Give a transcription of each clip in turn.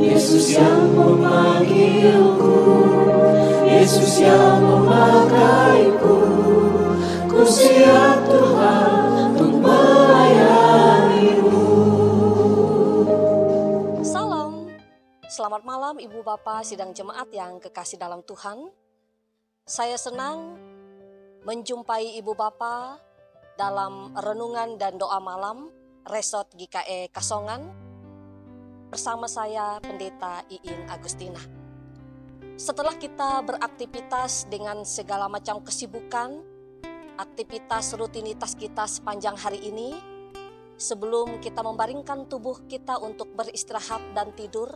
Yesus yang memanggilku, Yesus yang memakaiku, ku siap Tuhan untuk melayani-Mu. Salam, selamat malam Ibu Bapak sidang jemaat yang kekasih dalam Tuhan. Saya senang menjumpai Ibu Bapak dalam renungan dan doa malam Resort GKE Kasongan bersama saya Pendeta Iin Agustina. Setelah kita beraktivitas dengan segala macam kesibukan, aktivitas rutinitas kita sepanjang hari ini, sebelum kita membaringkan tubuh kita untuk beristirahat dan tidur,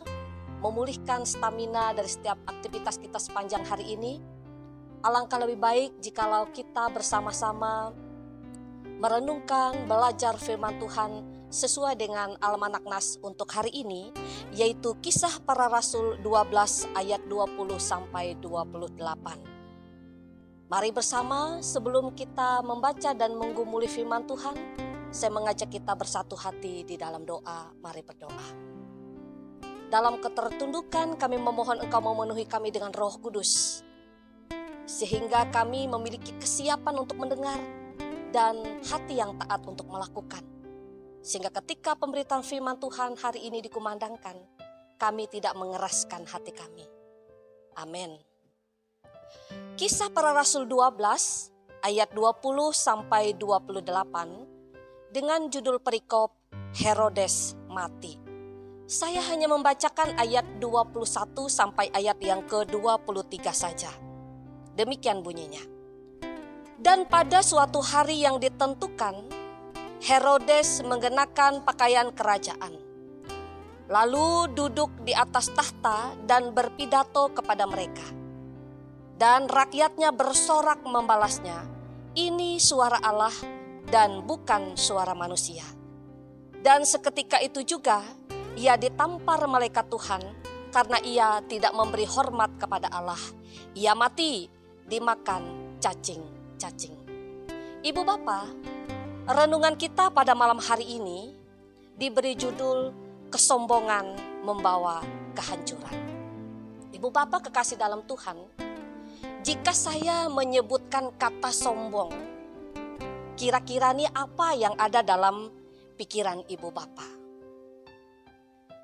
memulihkan stamina dari setiap aktivitas kita sepanjang hari ini, alangkah lebih baik jikalau kita bersama-sama merenungkan, belajar firman Tuhan sesuai dengan Almanak Nas untuk hari ini, yaitu Kisah Para Rasul 12 ayat 20 sampai 28. Mari bersama sebelum kita membaca dan menggumuli firman Tuhan, saya mengajak kita bersatu hati di dalam doa. Mari berdoa. Dalam ketertundukan kami memohon Engkau memenuhi kami dengan Roh Kudus, sehingga kami memiliki kesiapan untuk mendengar dan hati yang taat untuk melakukan. Sehingga ketika pemberitaan firman Tuhan hari ini dikumandangkan, kami tidak mengeraskan hati kami. Amin. Kisah Para Rasul 12 ayat 20 sampai 28 dengan judul perikop Herodes mati. Saya hanya membacakan ayat 21 sampai ayat yang ke-23 saja. Demikian bunyinya. Dan pada suatu hari yang ditentukan, Herodes mengenakan pakaian kerajaan, lalu duduk di atas tahta dan berpidato kepada mereka. Dan rakyatnya bersorak membalasnya, ini suara Allah dan bukan suara manusia. Dan seketika itu juga ia ditampar malaikat Tuhan karena ia tidak memberi hormat kepada Allah. Ia mati dimakan cacing-cacing. Ibu Bapak, renungan kita pada malam hari ini diberi judul Kesombongan Membawa Kehancuran. Ibu Bapak kekasih dalam Tuhan, jika saya menyebutkan kata sombong, kira-kira ini apa yang ada dalam pikiran Ibu Bapak?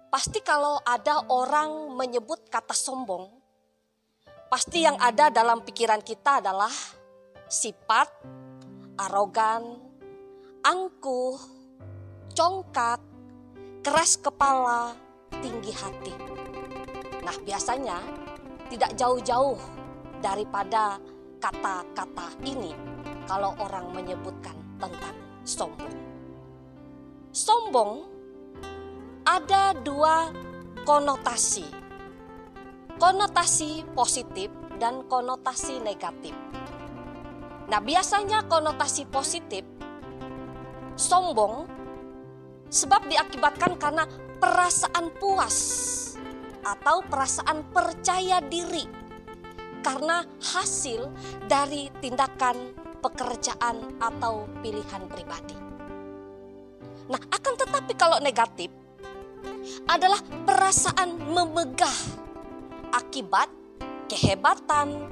Pasti kalau ada orang menyebut kata sombong, pasti yang ada dalam pikiran kita adalah sifat, arogan, angkuh, congkak, keras kepala, tinggi hati. Nah, biasanya tidak jauh-jauh daripada kata-kata ini kalau orang menyebutkan tentang sombong. Sombong ada dua konotasi. Konotasi positif dan konotasi negatif. Nah, biasanya konotasi positif sombong sebab diakibatkan karena perasaan puas atau perasaan percaya diri karena hasil dari tindakan, pekerjaan atau pilihan pribadi. Nah, akan tetapi kalau negatif adalah perasaan memegah akibat kehebatan,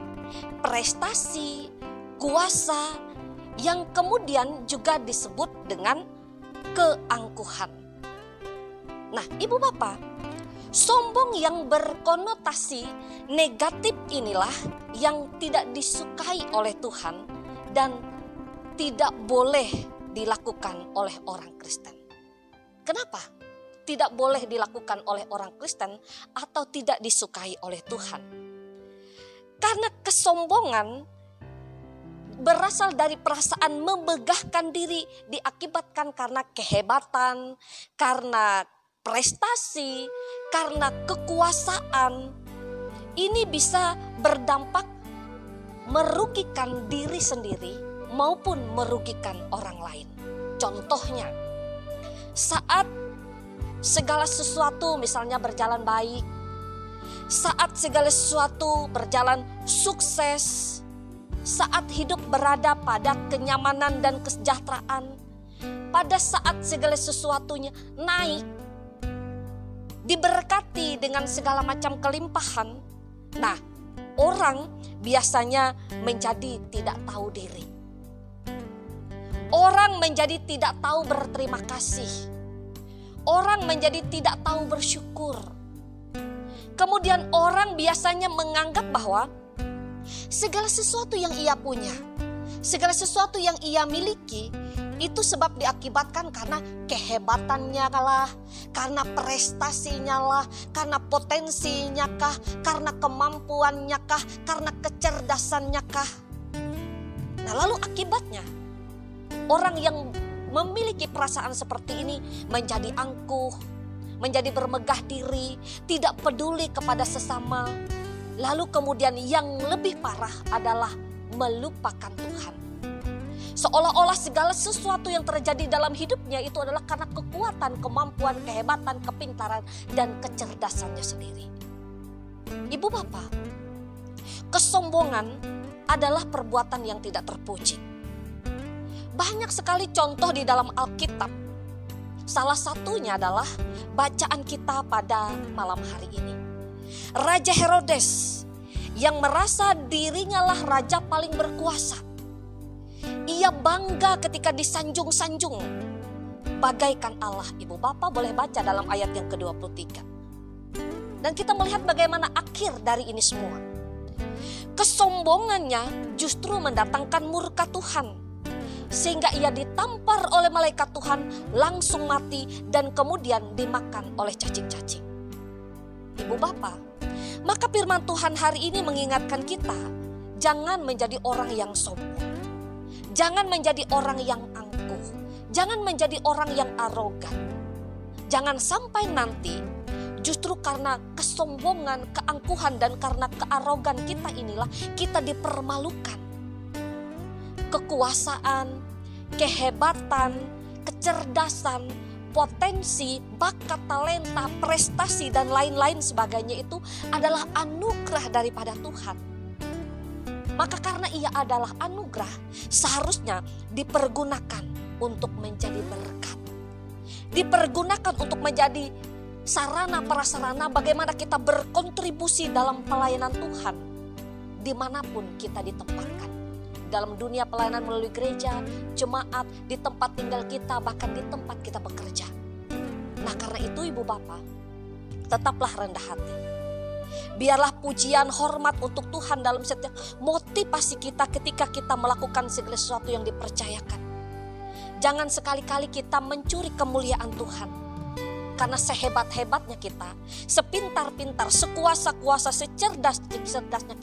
prestasi, kuasa yang kemudian juga disebut dengan keangkuhan. Nah, Ibu Bapak, sombong yang berkonotasi negatif inilah yang tidak disukai oleh Tuhan dan tidak boleh dilakukan oleh orang Kristen. Kenapa? Tidak boleh dilakukan oleh orang Kristen atau tidak disukai oleh Tuhan. Karena kesombongan berasal dari perasaan memegahkan diri, diakibatkan karena kehebatan, karena prestasi, karena kekuasaan. Ini bisa berdampak merugikan diri sendiri maupun merugikan orang lain. Contohnya, saat segala sesuatu misalnya berjalan baik, saat segala sesuatu berjalan sukses, saat hidup berada pada kenyamanan dan kesejahteraan, pada saat segala sesuatunya naik, diberkati dengan segala macam kelimpahan, nah orang biasanya menjadi tidak tahu diri. Orang menjadi tidak tahu berterima kasih. Orang menjadi tidak tahu bersyukur. Kemudian orang biasanya menganggap bahwa segala sesuatu yang ia punya, segala sesuatu yang ia miliki, itu sebab diakibatkan karena kehebatannya lah, karena prestasinya lah, karena potensinya kah, karena kemampuannya kah, karena kecerdasannya kah. Nah lalu akibatnya orang yang memiliki perasaan seperti ini menjadi angkuh, menjadi bermegah diri, tidak peduli kepada sesama. Lalu kemudian yang lebih parah adalah melupakan Tuhan. Seolah-olah segala sesuatu yang terjadi dalam hidupnya itu adalah karena kekuatan, kemampuan, kehebatan, kepintaran, dan kecerdasannya sendiri. Ibu bapak, kesombongan adalah perbuatan yang tidak terpuji. Banyak sekali contoh di dalam Alkitab. Salah satunya adalah bacaan kita pada malam hari ini. Raja Herodes yang merasa dirinya lah raja paling berkuasa. Ia bangga ketika disanjung-sanjung bagaikan Allah. Ibu bapak boleh baca dalam ayat yang ke-23. Dan kita melihat bagaimana akhir dari ini semua. Kesombongannya justru mendatangkan murka Tuhan. Sehingga ia ditampar oleh malaikat Tuhan, langsung mati dan kemudian dimakan oleh cacing-cacing. Ibu bapak, maka firman Tuhan hari ini mengingatkan kita, jangan menjadi orang yang sombong. Jangan menjadi orang yang angkuh. Jangan menjadi orang yang arogan. Jangan sampai nanti justru karena kesombongan, keangkuhan, dan karena kearogan kita inilah kita dipermalukan. Kekuasaan, kehebatan, kecerdasan, potensi, bakat, talenta, prestasi, dan lain-lain sebagainya itu adalah anugerah daripada Tuhan. Maka karena ia adalah anugerah, seharusnya dipergunakan untuk menjadi berkat. Dipergunakan untuk menjadi sarana prasarana bagaimana kita berkontribusi dalam pelayanan Tuhan. Dimanapun kita ditempatkan. Dalam dunia pelayanan melalui gereja, jemaat, di tempat tinggal kita, bahkan di tempat kita bekerja. Nah karena itu ibu bapak, tetaplah rendah hati. Biarlah pujian, hormat untuk Tuhan dalam setiap motivasi kita ketika kita melakukan segala sesuatu yang dipercayakan. Jangan sekali-kali kita mencuri kemuliaan Tuhan. Karena sehebat-hebatnya kita, sepintar-pintar, sekuasa-kuasa, secerdas-cerdasnya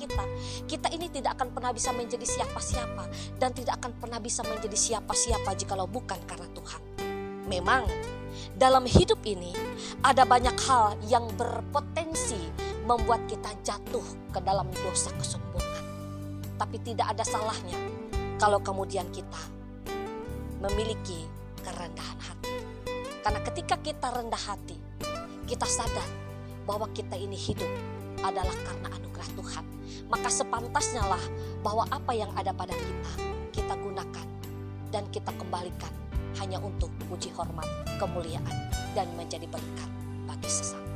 kita ini tidak akan pernah bisa menjadi siapa-siapa. Dan tidak akan pernah bisa menjadi siapa-siapa jikalau bukan karena Tuhan. Memang dalam hidup ini ada banyak hal yang berpotensi membuat kita jatuh ke dalam dosa kesombongan. Tapi tidak ada salahnya kalau kemudian kita memiliki kerendahan hati. Karena ketika kita rendah hati, kita sadar bahwa kita ini hidup adalah karena anugerah Tuhan. Maka sepantasnya lah bahwa apa yang ada pada kita gunakan dan kita kembalikan hanya untuk puji hormat, kemuliaan, dan menjadi berkat bagi sesama.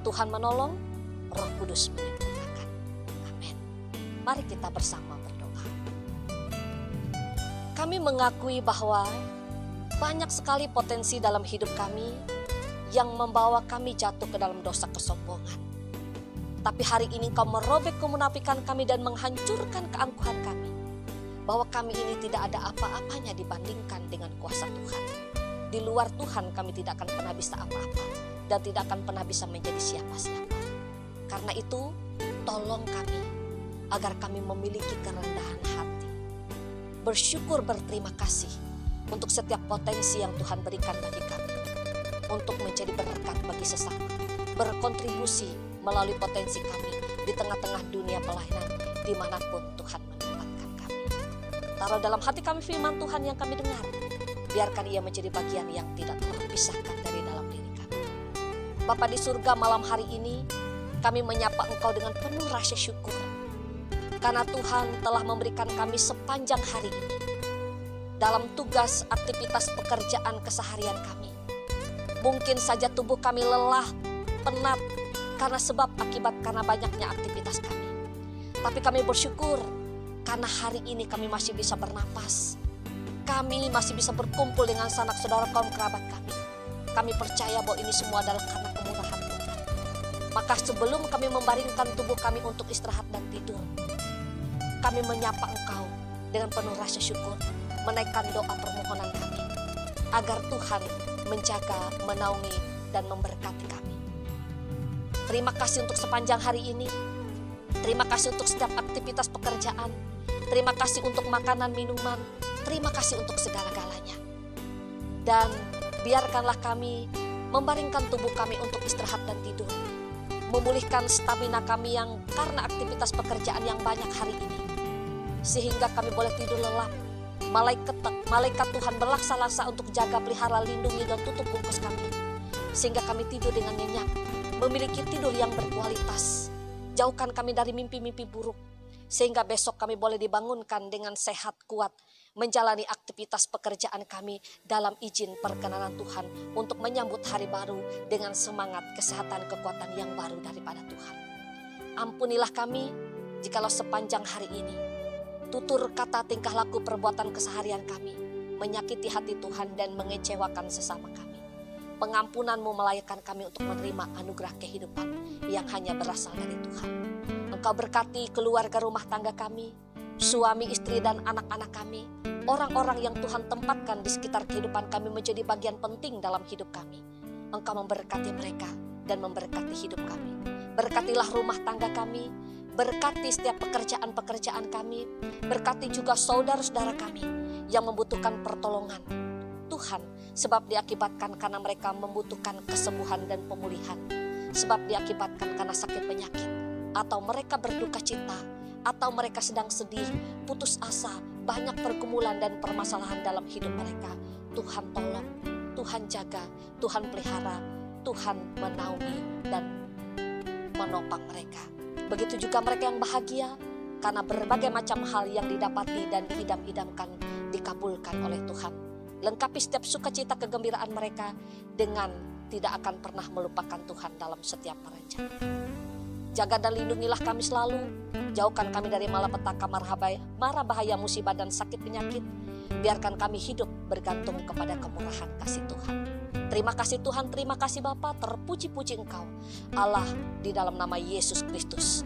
Tuhan menolong, Roh Kudus menyempurnakan. Amin. Mari kita bersama berdoa. Kami mengakui bahwa banyak sekali potensi dalam hidup kami yang membawa kami jatuh ke dalam dosa kesombongan. Tapi hari ini Kau merobek kemunafikan kami dan menghancurkan keangkuhan kami. Bahwa kami ini tidak ada apa-apanya dibandingkan dengan kuasa Tuhan. Di luar Tuhan kami tidak akan pernah bisa apa-apa dan tidak akan pernah bisa menjadi siapa-siapa. Karena itu tolong kami agar kami memiliki kerendahan hati. Bersyukur, berterima kasih untuk setiap potensi yang Tuhan berikan bagi kami. Untuk menjadi berkat bagi sesama. Berkontribusi melalui potensi kami di tengah-tengah dunia pelayanan dimanapun Tuhan menempatkan kami. Taruh dalam hati kami firman Tuhan yang kami dengar. Biarkan ia menjadi bagian yang tidak terpisahkan dari dalam diri kami. Bapa di surga, malam hari ini kami menyapa Engkau dengan penuh rasa syukur. Karena Tuhan telah memberikan kami sepanjang hari ini. Dalam tugas aktivitas pekerjaan keseharian kami. Mungkin saja tubuh kami lelah, penat karena banyaknya aktivitas kami. Tapi kami bersyukur karena hari ini kami masih bisa bernapas. Kami masih bisa berkumpul dengan sanak saudara kaum kerabat kami. Kami percaya bahwa ini semua adalah karena kemurahan Tuhan. Maka sebelum kami membaringkan tubuh kami untuk istirahat dan tidur, kami menyapa Engkau dengan penuh rasa syukur, menaikkan doa permohonan kami, agar Tuhan menjaga, menaungi, dan memberkati kami. Terima kasih untuk sepanjang hari ini. Terima kasih untuk setiap aktivitas pekerjaan. Terima kasih untuk makanan, minuman. Terima kasih untuk segala-galanya. Dan biarkanlah kami membaringkan tubuh kami untuk istirahat dan tidur. Memulihkan stamina kami yang karena aktivitas pekerjaan yang banyak hari ini. Sehingga kami boleh tidur lelap. Malaikat Tuhan berlaksa-laksa untuk jaga, pelihara, lindungi, dan tutup bungkus kami. Sehingga kami tidur dengan nyenyak, memiliki tidur yang berkualitas. Jauhkan kami dari mimpi-mimpi buruk, sehingga besok kami boleh dibangunkan dengan sehat, kuat, menjalani aktivitas pekerjaan kami dalam izin perkenanan Tuhan untuk menyambut hari baru dengan semangat, kesehatan, kekuatan yang baru daripada Tuhan. Ampunilah kami jikalau sepanjang hari ini tutur kata, tingkah laku, perbuatan keseharian kami menyakiti hati Tuhan dan mengecewakan sesama kami. Pengampunan-Mu melayakkan kami untuk menerima anugerah kehidupan yang hanya berasal dari Tuhan. Engkau berkati keluarga rumah tangga kami, suami, istri, dan anak-anak kami, orang-orang yang Tuhan tempatkan di sekitar kehidupan kami menjadi bagian penting dalam hidup kami. Engkau memberkati mereka dan memberkati hidup kami. Berkatilah rumah tangga kami, berkati setiap pekerjaan-pekerjaan kami, berkati juga saudara-saudara kami yang membutuhkan pertolongan. Tuhan, sebab diakibatkan karena mereka membutuhkan kesembuhan dan pemulihan, sebab diakibatkan karena sakit penyakit, atau mereka berduka cita, atau mereka sedang sedih, putus asa, banyak pergumulan dan permasalahan dalam hidup mereka. Tuhan tolong, Tuhan jaga, Tuhan pelihara, Tuhan menaungi dan menopang mereka. Begitu juga mereka yang bahagia karena berbagai macam hal yang didapati dan diidam-idamkan dikabulkan oleh Tuhan. Lengkapi setiap sukacita kegembiraan mereka dengan tidak akan pernah melupakan Tuhan dalam setiap perancangan. Jaga dan lindungilah kami selalu. Jauhkan kami dari malapetaka, mara bahaya, musibah, dan sakit penyakit. Biarkan kami hidup bergantung kepada kemurahan kasih Tuhan. Terima kasih Tuhan, terima kasih Bapa, terpuji-puji Engkau, Allah, di dalam nama Yesus Kristus.